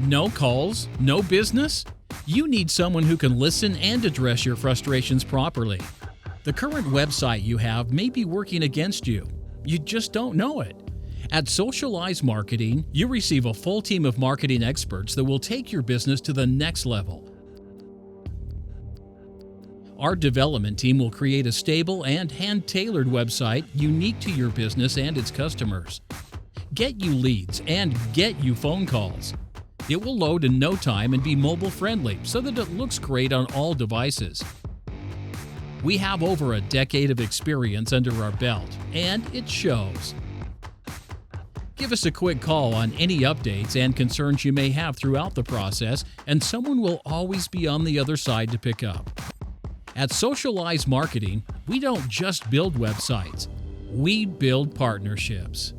No calls? No business? You need someone who can listen and address your frustrations properly. The current website you have may be working against you. You just don't know it. At Socialize Marketing, you receive a full team of marketing experts that will take your business to the next level. Our development team will create a stable and hand-tailored website unique to your business and its customers. Get you leads and get you phone calls. It will load in no time and be mobile-friendly so that it looks great on all devices. We have over a decade of experience under our belt, and it shows. Give us a quick call on any updates and concerns you may have throughout the process, and someone will always be on the other side to pick up. At Socialize Marketing, we don't just build websites, we build partnerships.